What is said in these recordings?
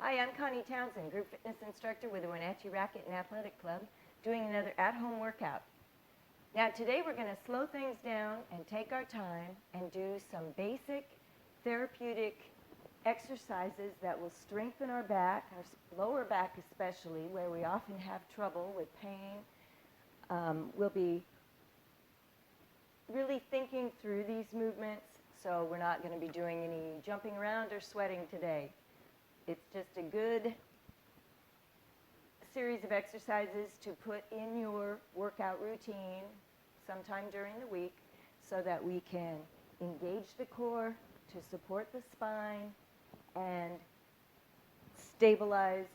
Hi, I'm Connie Townsend, group fitness instructor with the Wenatchee Racquet Athletic Club, doing another at-home workout. Now today we're going to slow things down and take our time and do some basic therapeutic exercises that will strengthen our back, our lower back especially, where we often have trouble with pain. We'll be really thinking through these movements, so we're not going to be doing any jumping around or sweating today. It's just a good series of exercises to put in your workout routine sometime during the week so that we can engage the core to support the spine and stabilize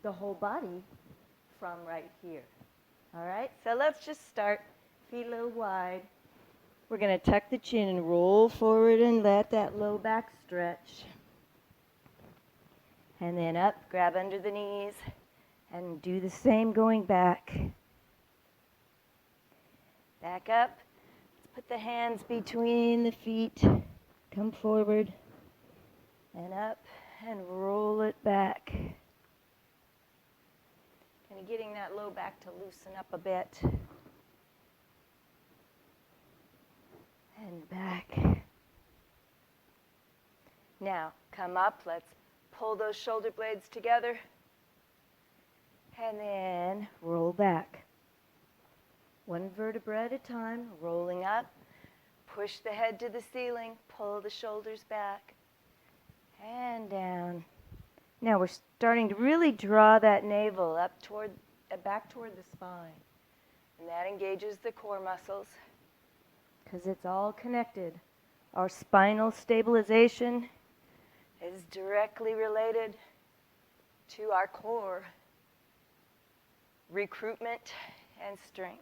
the whole body from right here. All right, so let's just start. Feet a little wide. We're going to tuck the chin and roll forward and let that low back stretch. And then up, grab under the knees, and do the same going back. Back up. Let's put the hands between the feet. Come forward and up and roll it back. Kind of getting that low back to loosen up a bit. And back. Now, come up. Let's pull those shoulder blades together. And then roll back. One vertebra at a time, rolling up. Push the head to the ceiling. Pull the shoulders back. And down. Now we're starting to really draw that navel up toward, back toward the spine. And that engages the core muscles because it's all connected. Our spinal stabilization is directly related to our core recruitment and strength.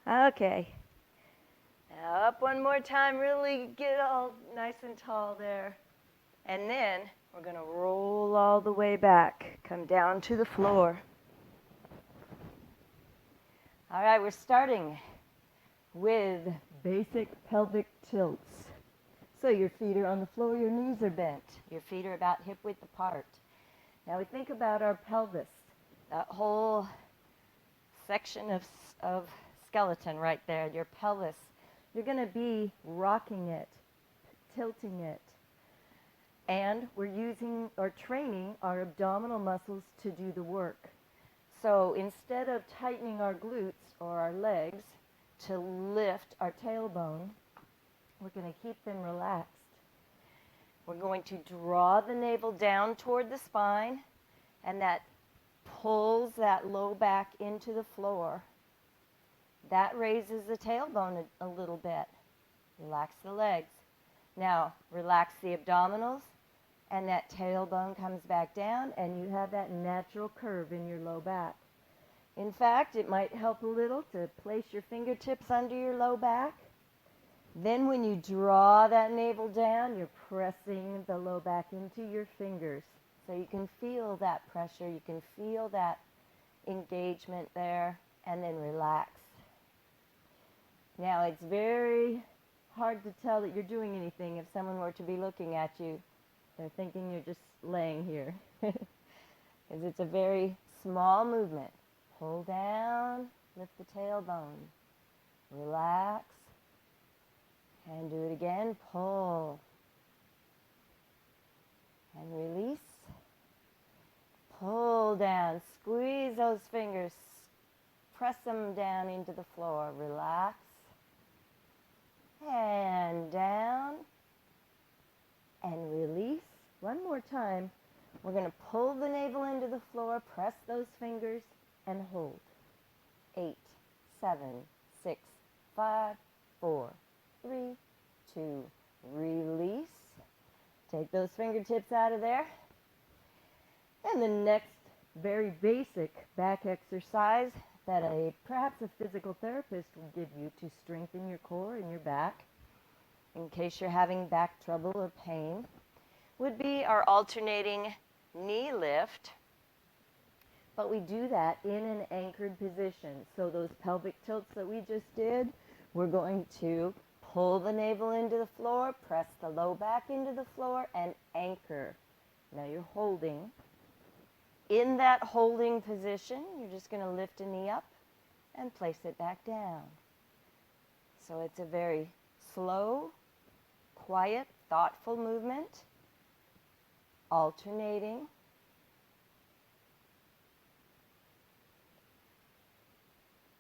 Okay. Now up one more time, really get all nice and tall there. And then we're going to roll all the way back, come down to the floor. All right, we're starting with basic pelvic tilts. So your feet are on the floor, your knees are bent. Your feet are about hip width apart. Now we think about our pelvis, that whole section of skeleton right there, your pelvis. You're going to be rocking it, tilting it. And we're using or training our abdominal muscles to do the work. So instead of tightening our glutes or our legs to lift our tailbone, we're going to keep them relaxed. We're going to draw the navel down toward the spine, and that pulls that low back into the floor. That raises the tailbone a little bit. Relax the legs. Now, relax the abdominals, and that tailbone comes back down, and you have that natural curve in your low back. In fact, it might help a little to place your fingertips under your low back. Then when you draw that navel down, you're pressing the low back into your fingers. So you can feel that pressure, you can feel that engagement there, and then relax. Now it's very hard to tell that you're doing anything if someone were to be looking at you. They're thinking you're just laying here. Because it's a very small movement. Pull down, lift the tailbone, relax, and do it again. Pull and release. Pull down, squeeze those fingers, press them down into the floor, relax, and down, and release. One more time. We're going to pull the navel into the floor, press those fingers, and hold. 8, 7, 6, 5, 4, 3, 2, release. Take those fingertips out of there. And the next very basic back exercise that perhaps a physical therapist will give you to strengthen your core and your back, in case you're having back trouble or pain, would be our alternating knee lift. But we do that in an anchored position. So those pelvic tilts that we just did, we're going to pull the navel into the floor, press the low back into the floor, and anchor Now you're holding. In that holding position, you're just going to lift a knee up and place it back down. So it's a very slow, quiet, thoughtful movement, alternating.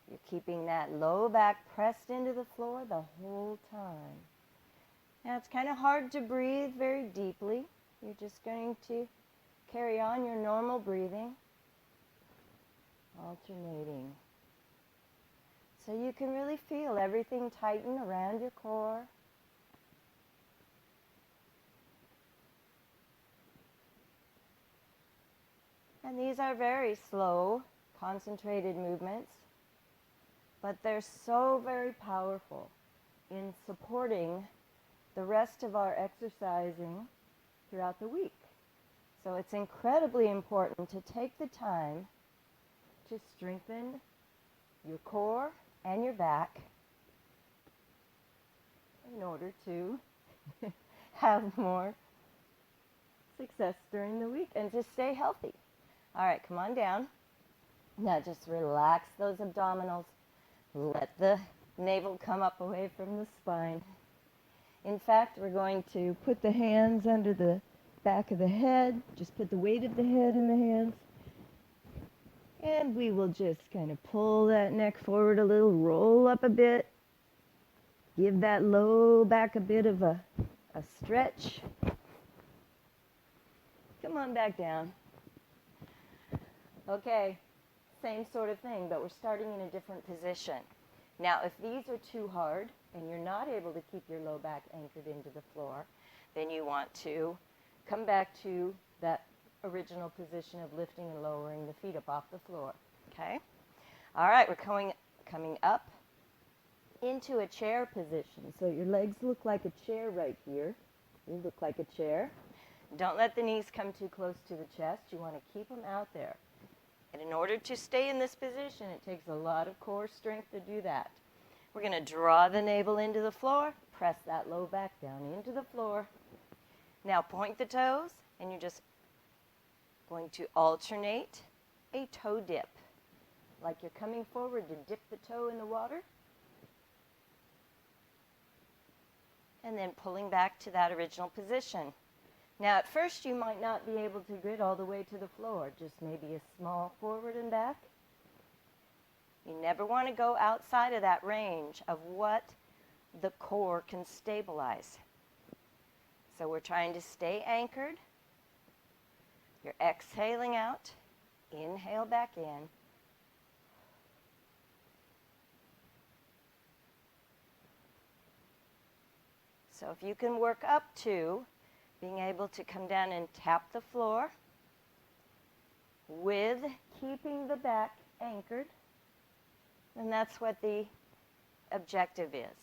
You're keeping that low back pressed into the floor the whole time. Now it's kind of hard to breathe very deeply. You're just going to carry on your normal breathing, alternating. So you can really feel everything tighten around your core. And these are very slow, concentrated movements, but they're so very powerful in supporting the rest of our exercising throughout the week. So it's incredibly important to take the time to strengthen your core and your back in order to have more success during the week and to stay healthy. All right, come on down. Now just relax those abdominals. Let the navel come up away from the spine. In fact, we're going to put the hands under the back of the head. Just put the weight of the head in the hands. And we will just kind of pull that neck forward a little, roll up a bit. Give that low back a bit of a stretch. Come on back down. Okay, same sort of thing, but we're starting in a different position. Now, if these are too hard and you're not able to keep your low back anchored into the floor, then you want to come back to that original position of lifting and lowering the feet up off the floor. Okay? All right, we're coming up into a chair position. So your legs look like a chair right here. You look like a chair. Don't let the knees come too close to the chest. You want to keep them out there. And in order to stay in this position, it takes a lot of core strength to do that. We're going to draw the navel into the floor, press that low back down into the floor. Now point the toes, and you're just going to alternate a toe dip. Like you're coming forward to dip the toe in the water. And then pulling back to that original position. Now, at first, you might not be able to grit all the way to the floor, just maybe a small forward and back. You never want to go outside of that range of what the core can stabilize. So we're trying to stay anchored. You're exhaling out. Inhale back in. So if you can work up to being able to come down and tap the floor with keeping the back anchored, then that's what the objective is.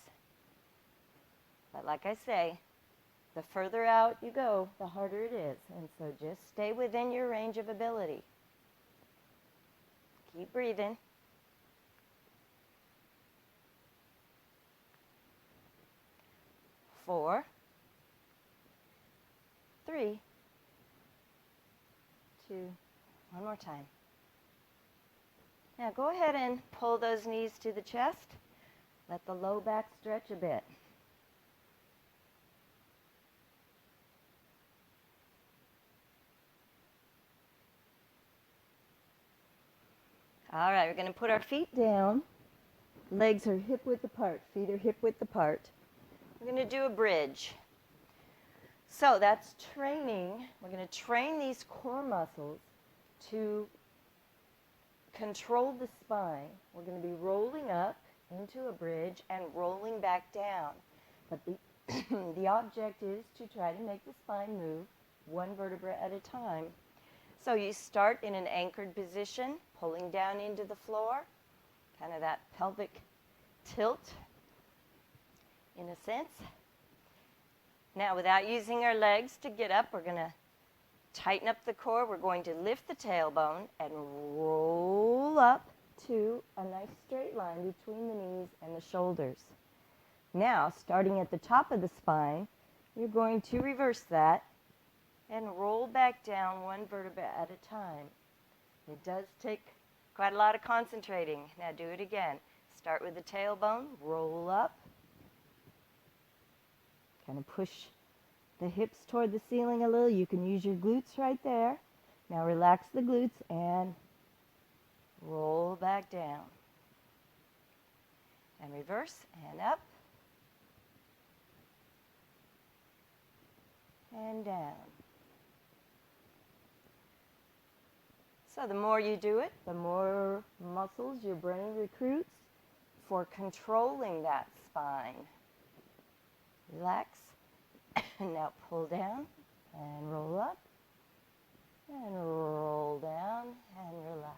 But like I say, the further out you go, the harder it is. And so just stay within your range of ability. Keep breathing. Four. 3, 2, one more time. Now go ahead and pull those knees to the chest. Let the low back stretch a bit. All right, we're going to put our feet down. Legs are hip width apart. Feet are hip width apart. We're going to do a bridge. So that's training. We're going to train these core muscles to control the spine. We're going to be rolling up into a bridge and rolling back down. But the object is to try to make the spine move one vertebra at a time. So you start in an anchored position, pulling down into the floor, kind of that pelvic tilt in a sense. Now, without using our legs to get up, we're going to tighten up the core. We're going to lift the tailbone and roll up to a nice straight line between the knees and the shoulders. Now, starting at the top of the spine, you're going to reverse that and roll back down one vertebra at a time. It does take quite a lot of concentrating. Now do it again. Start with the tailbone, roll up, kind of push the hips toward the ceiling a little. You can use your glutes right there. Now relax the glutes and roll back down. And reverse and up and down. So the more you do it, the more muscles your brain recruits for controlling that spine. Relax. Now pull down and roll up and roll down and relax.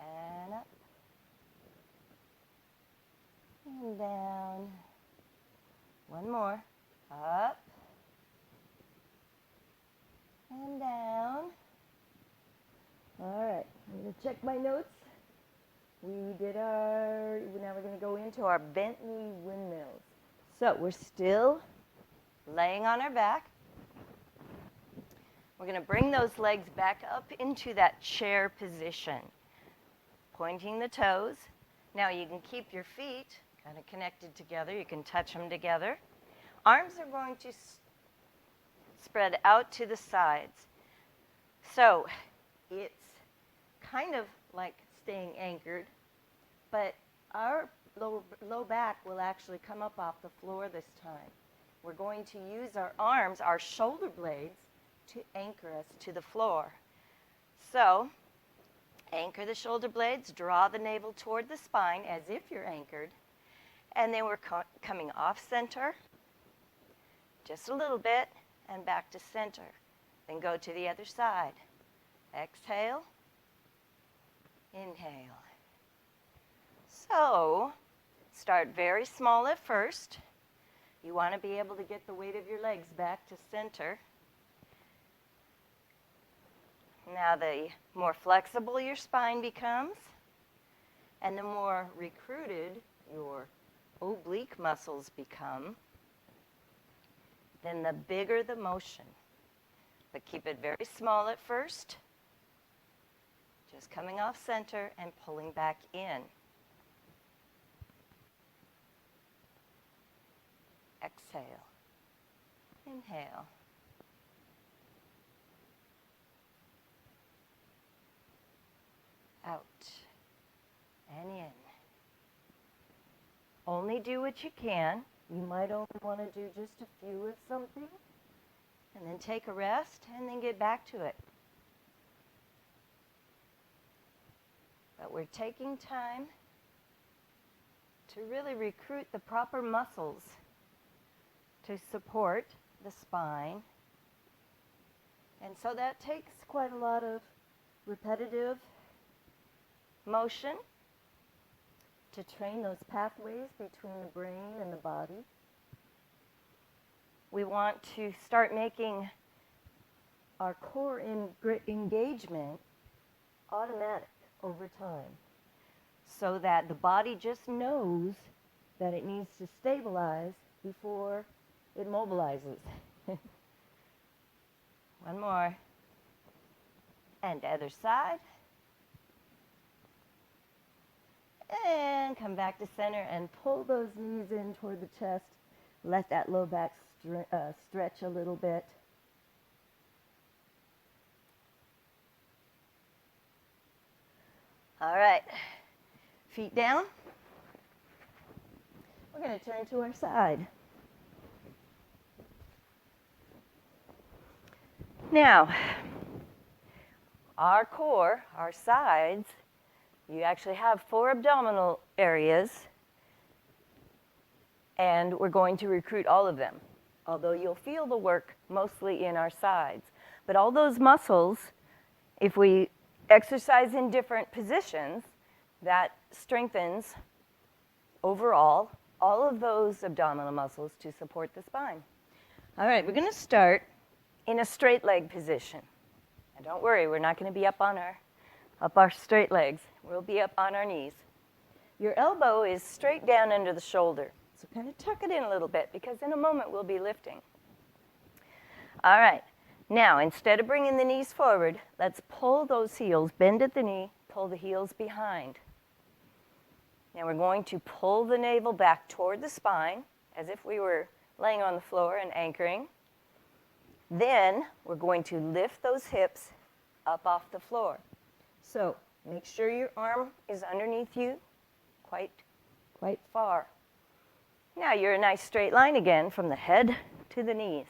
And up and down. One more. Up and down. All right, I'm going to check my notes. Now we're going to go into our bent knee windmills. So we're still laying on our back. We're going to bring those legs back up into that chair position, pointing the toes. Now you can keep your feet kind of connected together. You can touch them together. Arms are going to spread out to the sides. So it's kind of like staying anchored, but our low back will actually come up off the floor this time. We're going to use our arms, our shoulder blades, to anchor us to the floor. So anchor the shoulder blades, draw the navel toward the spine as if you're anchored, and then we're coming off center just a little bit and back to center. Then go to the other side. Exhale, inhale. So start very small at first. You want to be able to get the weight of your legs back to center. Now the more flexible your spine becomes, and the more recruited your oblique muscles become, then the bigger the motion. But keep it very small at first, just coming off center and pulling back in. Exhale, inhale. Out and in. Only do what you can. You might only want to do just a few of something, and then take a rest, and then get back to it. But we're taking time to really recruit the proper muscles to support the spine. And so that takes quite a lot of repetitive motion to train those pathways between the brain and the body. We want to start making our core engagement automatic over time, so that the body just knows that it needs to stabilize before it mobilizes. One more. And the other side. And come back to center and pull those knees in toward the chest. Let that low back stretch a little bit. All right, feet down. We're going to turn to our side. Now, our core, our sides, you actually have 4 abdominal areas, and we're going to recruit all of them, although you'll feel the work mostly in our sides. But all those muscles, if we exercise in different positions, that strengthens overall all of those abdominal muscles to support the spine. All right, we're going to start in a straight leg position. And don't worry, we're not going to be up our straight legs. We'll be up on our knees. Your elbow is straight down under the shoulder. So kind of tuck it in a little bit, because in a moment we'll be lifting. All right. Now, instead of bringing the knees forward, let's pull those heels, bend at the knee, pull the heels behind. Now we're going to pull the navel back toward the spine, as if we were laying on the floor and anchoring. Then we're going to lift those hips up off the floor. So make sure your arm is underneath you, quite far. Now you're a nice straight line again from the head to the knees.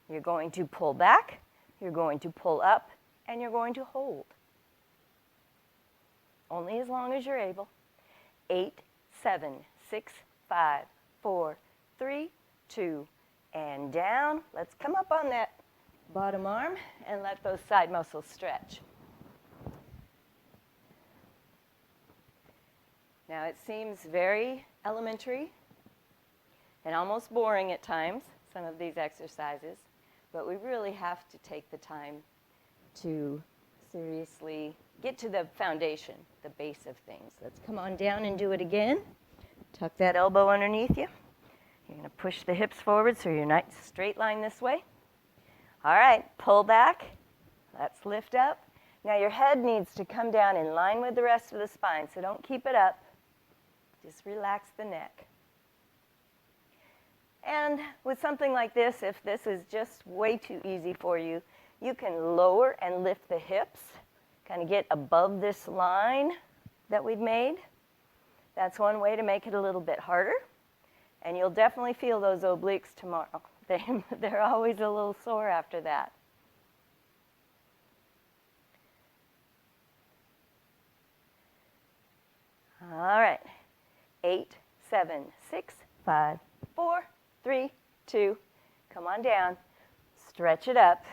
You're going to pull back, you're going to pull up, and you're going to hold. Only as long as you're able. 8, 7, 6, 5, 4, 3, 2, and down. Let's come up on that bottom arm and let those side muscles stretch. Now it seems very elementary and almost boring at times, some of these exercises, but we really have to take the time to seriously get to the foundation, the base of things. Let's come on down and do it again. Tuck that elbow underneath you. You're going to push the hips forward so you're nice straight line this way. All right, pull back. Let's lift up. Now your head needs to come down in line with the rest of the spine, so don't keep it up. Just relax the neck. And with something like this, if this is just way too easy for you, you can lower and lift the hips, kind of get above this line that we've made. That's one way to make it a little bit harder. And you'll definitely feel those obliques tomorrow. They're always a little sore after that. All right. 8, 7, 6, 5, 4, 3, 2. Come on down. Stretch it up.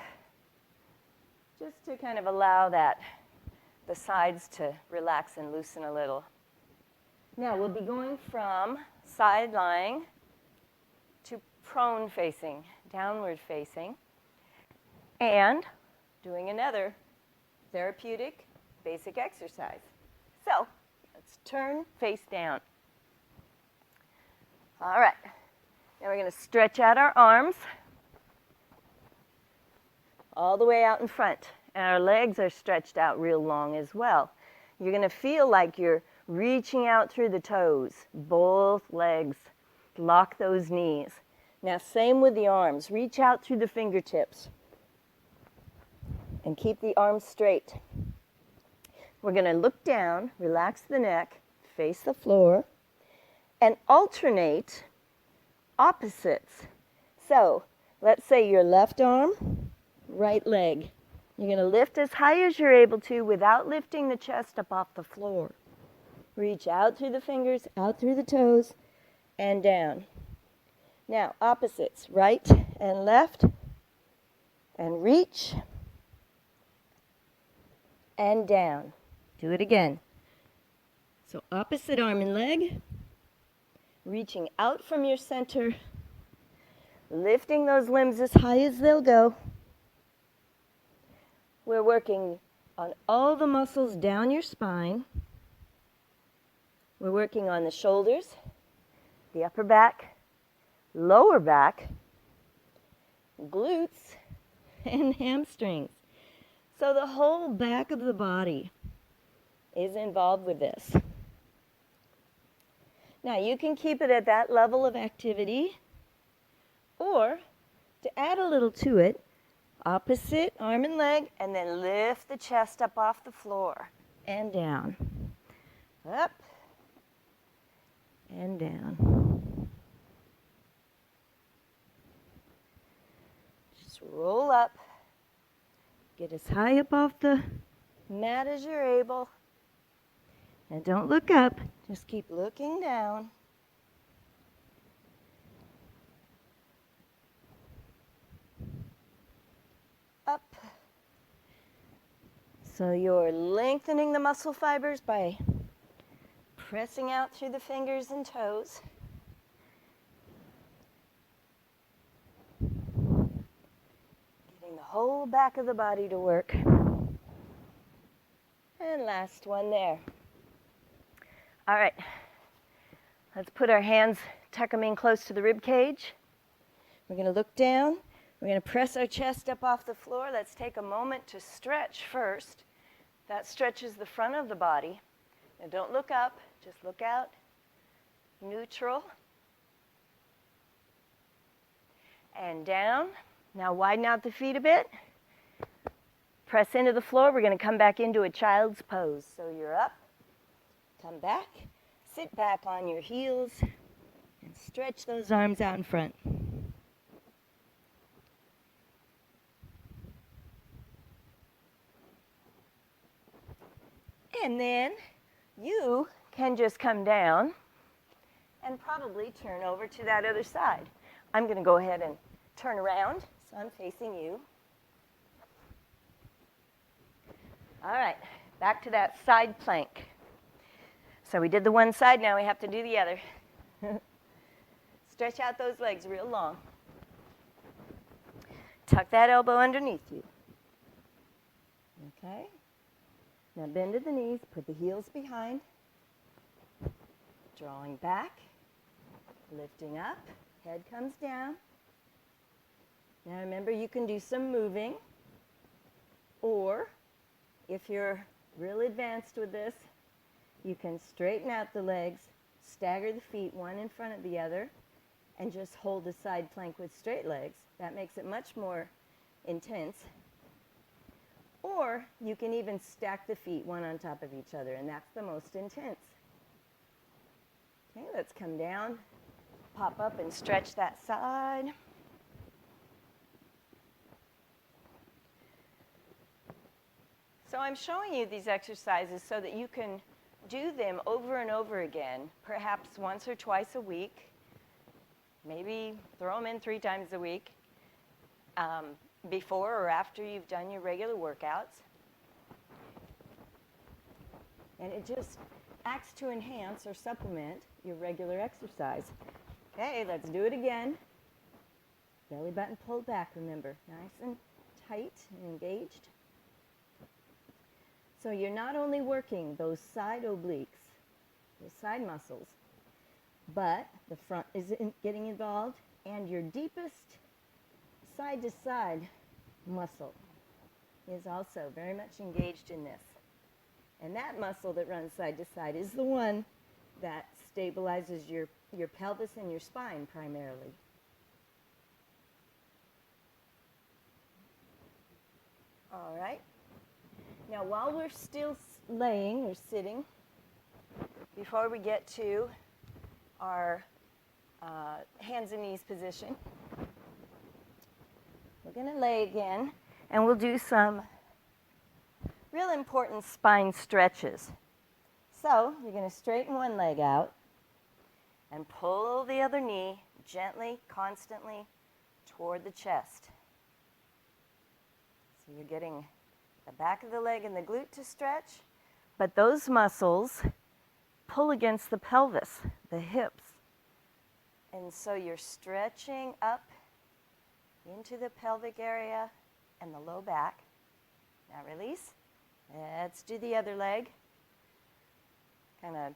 Just to kind of allow the sides to relax and loosen a little. Now we'll be going from side lying to prone facing, downward facing, and doing another therapeutic basic exercise. So let's turn face down. All right. Now we're going to stretch out our arms all the way out in front. And our legs are stretched out real long as well. You're going to feel like you're reaching out through the toes, both legs. Lock those knees. Now same with the arms. Reach out through the fingertips. And keep the arms straight. We're going to look down, relax the neck, face the floor, and alternate opposites. So let's say your left arm, right leg. You're going to lift as high as you're able to without lifting the chest up off the floor. Reach out through the fingers, out through the toes, and down. Now, opposites, right and left, and reach, and down. Do it again. So opposite arm and leg, reaching out from your center, lifting those limbs as high as they'll go. We're working on all the muscles down your spine. We're working on the shoulders, the upper back, lower back, glutes, and hamstrings. So the whole back of the body is involved with this. Now you can keep it at that level of activity, or to add a little to it, opposite arm and leg, and then lift the chest up off the floor and down. Up and down. Just roll up. Get as high up off the mat as you're able. And don't look up. Just keep looking down. Up. So you're lengthening the muscle fibers by pressing out through the fingers and toes. Getting the whole back of the body to work. And last one there. All right. Let's put our hands, tuck them in close to the rib cage. We're going to look down, We're going to press our chest up off the floor. Let's take a moment to stretch first. That stretches the front of the body. Now don't look up, just look out. Neutral. And down. Now widen out the feet a bit. Press into the floor. We're going to come back into a child's pose. So you're up, come back, sit back on your heels, and stretch those arms out in front. And then you can just come down and probably turn over to that other side. I'm going to go ahead and turn around, so I'm facing you. All right, back to that side plank. So we did the one side, now we have to do the other. Stretch out those legs real long. Tuck that elbow underneath you. Okay. Now bend at the knees, put the heels behind. Drawing back, lifting up, head comes down. Now remember, you can do some moving, or if you're real advanced with this, you can straighten out the legs, stagger the feet one in front of the other, and just hold the side plank with straight legs. That makes it much more intense. Or you can even stack the feet one on top of each other, and that's the most intense. Okay, let's come down, pop up and stretch that side. So I'm showing you these exercises so that you can do them over and over again, perhaps once or twice a week. Maybe throw them in 3 times a week, before or after you've done your regular workouts. And it just acts to enhance or supplement your regular exercise. Okay, let's do it again. Belly button pulled back, remember. Nice and tight and engaged. So you're not only working those side obliques, those side muscles, but the front is getting involved, and your deepest side-to-side muscle is also very much engaged in this. And that muscle that runs side to side is the one that stabilizes your pelvis and your spine primarily. All right. Now, while we're still laying or sitting, before we get to our hands and knees position, we're going to lay again, and we'll do some real important spine stretches. So you're going to straighten one leg out and pull the other knee gently, constantly toward the chest. So you're getting the back of the leg and the glute to stretch, but those muscles pull against the pelvis, the hips. And so you're stretching up into the pelvic area and the low back. Now release. Let's do the other leg. Kind of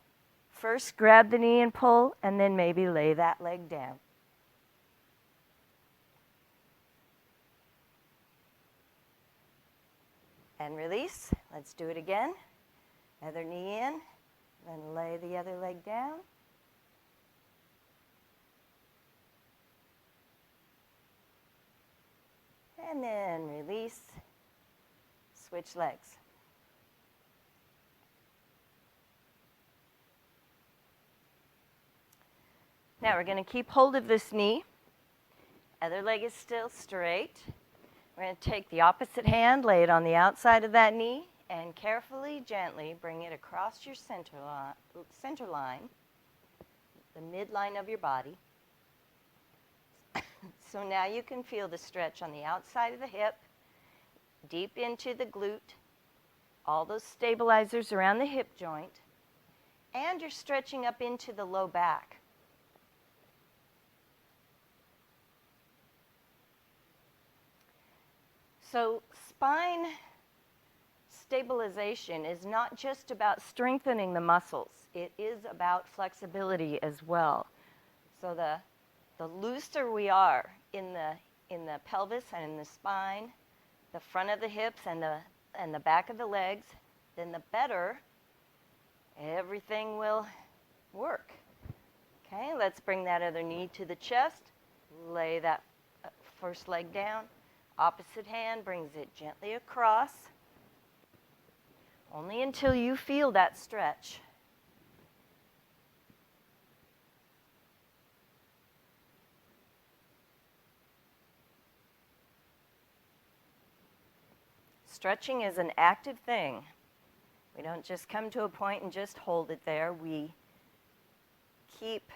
first grab the knee and pull, and then maybe lay that leg down. And release. Let's do it again. Other knee in, then lay the other leg down. And then release. Switch legs. Now we're going to keep hold of this knee. Other leg is still straight. We're going to take the opposite hand, lay it on the outside of that knee, and carefully, gently bring it across your center line, the midline of your body. So now you can feel the stretch on the outside of the hip, deep into the glute, all those stabilizers around the hip joint, and you're stretching up into the low back. So spine stabilization is not just about strengthening the muscles. It is about flexibility as well. So the looser we are in the in the pelvis and in the spine, the front of the hips and the back of the legs, then the better everything will work. Okay, let's bring that other knee to the chest. Lay that first leg down. Opposite hand brings it gently across. Only until you feel that stretch. Stretching is an active thing. We don't just come to a point and just hold it there. We keep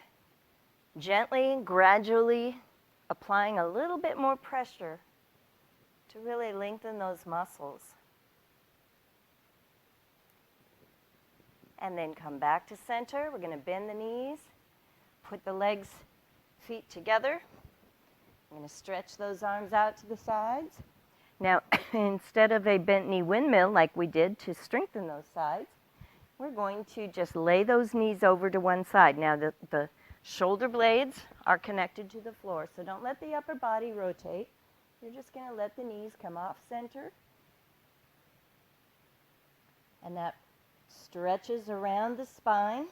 gently, gradually applying a little bit more pressure to really lengthen those muscles. And then come back to center. We're going to bend the knees, put the legs, feet together. I'm going to stretch those arms out to the sides. Now, instead of a bent knee windmill like we did to strengthen those sides, we're going to just lay those knees over to one side. Now, the shoulder blades are connected to the floor, so don't let the upper body rotate. You're just going to let the knees come off center. And that stretches around the spine.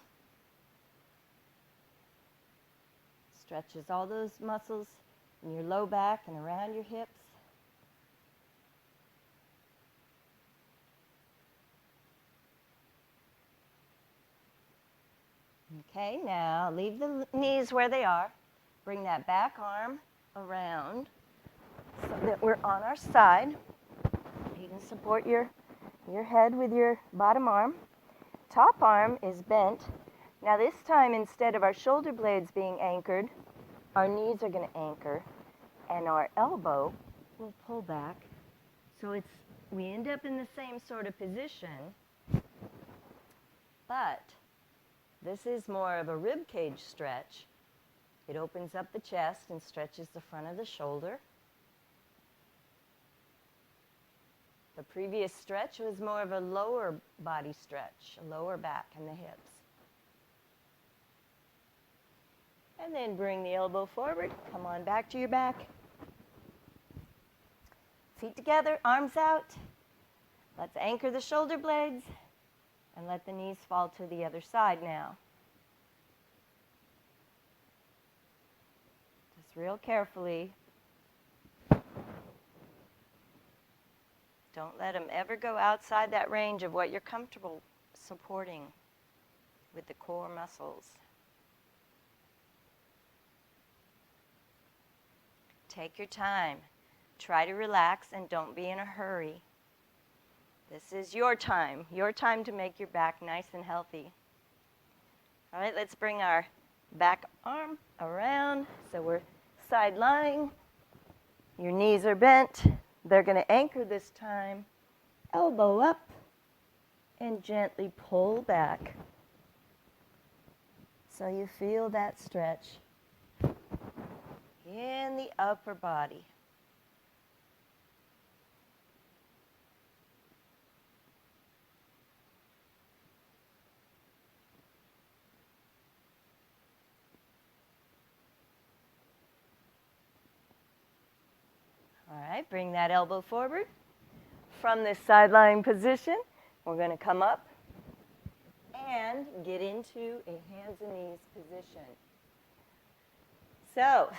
Stretches all those muscles in your low back and around your hips. Okay, now leave the knees where they are. Bring that back arm around so that we're on our side. You can support your head with your bottom arm. Top arm is bent. Now this time, instead of our shoulder blades being anchored, our knees are going to anchor and our elbow will pull back. So we end up in the same sort of position, but this is more of a rib cage stretch. It opens up the chest and stretches the front of the shoulder. The previous stretch was more of a lower body stretch, a lower back and the hips. And then bring the elbow forward. Come on back to your back. Feet together, arms out. Let's anchor the shoulder blades. And let the knees fall to the other side now. Just real carefully. Don't let them ever go outside that range of what you're comfortable supporting with the core muscles. Take your time. Try to relax and don't be in a hurry. This is your time to make your back nice and healthy. All right, let's bring our back arm around so we're side lying. Your knees are bent. They're going to anchor this time. Elbow up and gently pull back. So you feel that stretch in the upper body. All right, bring that elbow forward. From this side lying position, we're going to come up and get into a hands and knees position. So,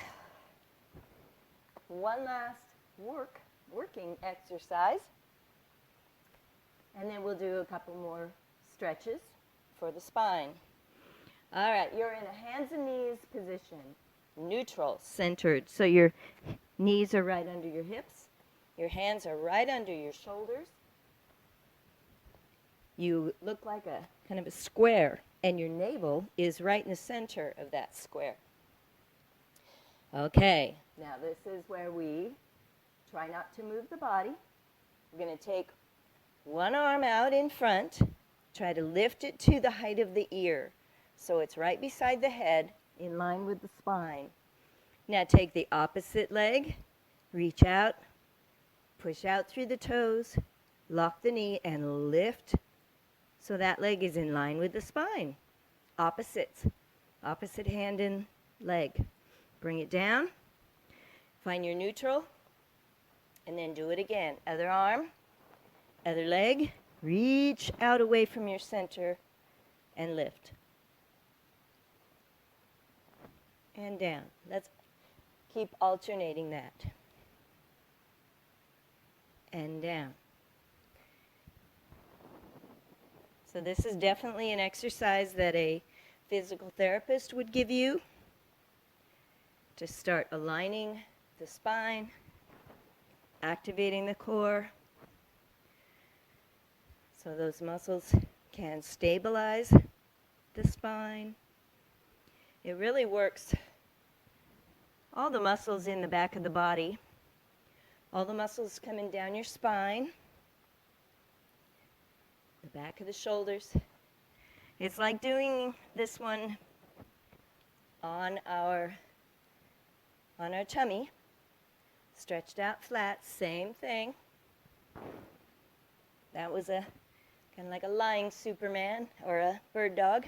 one last working exercise, and then we'll do a couple more stretches for the spine. All right, you're in a hands and knees position, neutral, centered. So your knees are right under your hips. Your hands are right under your shoulders. You look like a kind of a square, and your navel is right in the center of that square. Okay, now this is where we try not to move the body. We're going to take one arm out in front, try to lift it to the height of the ear, so it's right beside the head, in line with the spine. Now take the opposite leg, reach out, push out through the toes, lock the knee, and lift so that leg is in line with the spine. Opposite hand and leg. Bring it down. Find your neutral, and then do it again. Other arm, other leg. Reach out away from your center and lift. And down. Let's keep alternating that. And down. So this is definitely an exercise that a physical therapist would give you to start aligning the spine, activating the core, so those muscles can stabilize the spine. It really works all the muscles in the back of the body, all the muscles coming down your spine, the back of the shoulders. It's like doing this one on our tummy, stretched out flat, same thing. That was a kind of like a lying Superman or a bird dog.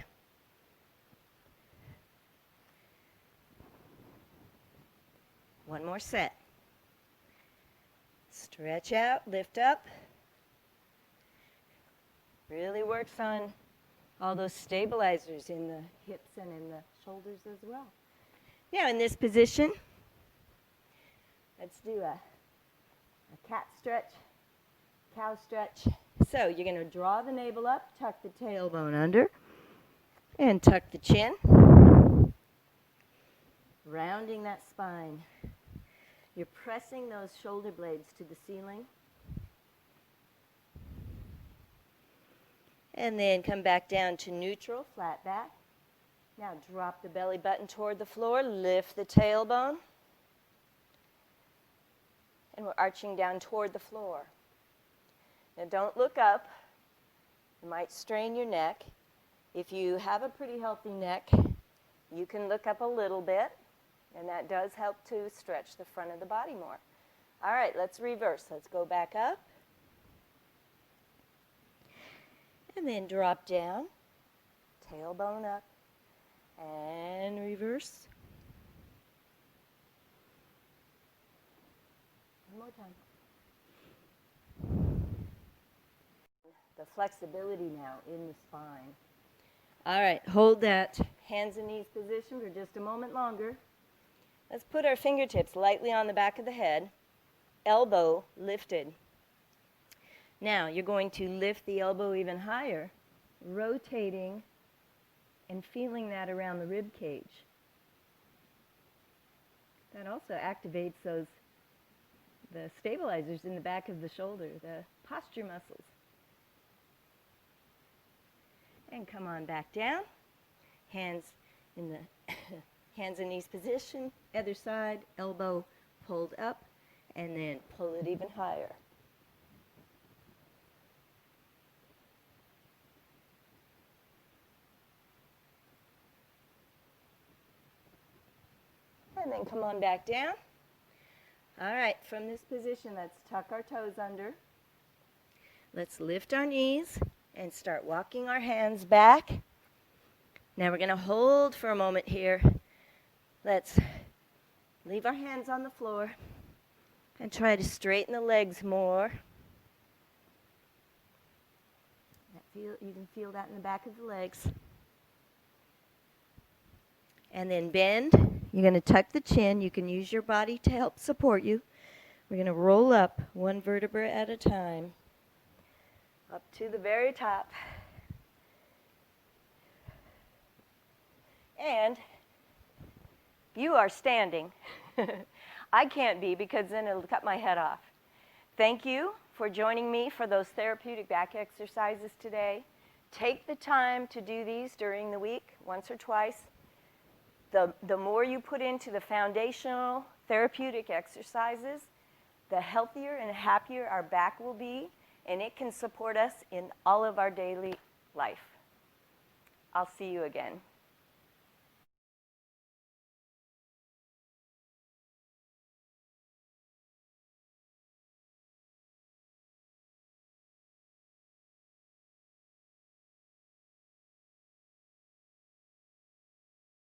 One more set. Stretch out, lift up. Really works on all those stabilizers in the hips and in the shoulders as well. Now in this position, let's do a cat stretch, cow stretch. So you're going to draw the navel up, tuck the tailbone under, and tuck the chin, rounding that spine. You're pressing those shoulder blades to the ceiling. And then come back down to neutral, flat back. Now drop the belly button toward the floor, lift the tailbone. And we're arching down toward the floor. Now don't look up. You might strain your neck. If you have a pretty healthy neck, you can look up a little bit, and that does help to stretch the front of the body more. All right, let's reverse. Let's go back up. And then drop down, tailbone up, and reverse. One more time. The flexibility now in the spine. All right, hold that hands and knees position for just a moment longer. Let's put our fingertips lightly on the back of the head, elbow lifted. Now you're going to lift the elbow even higher, rotating and feeling that around the rib cage. That also activates the stabilizers in the back of the shoulder, the posture muscles. And come on back down. Hands in the hands and knees position. Other side, elbow pulled up, and then pull it even higher. And then come on back down. All right, from this position, let's tuck our toes under. Let's lift our knees and start walking our hands back. Now we're going to hold for a moment here. Let's leave our hands on the floor and try to straighten the legs more. You can feel that in the back of the legs. And then bend. You're going to tuck the chin. You can use your body to help support you. We're going to roll up one vertebra at a time, up to the very top. And you are standing. I can't be because then it'll cut my head off. Thank you for joining me for those therapeutic back exercises today. Take the time to do these during the week, once or twice. The more you put into the foundational therapeutic exercises, the healthier and happier our back will be, and it can support us in all of our daily life. I'll see you again.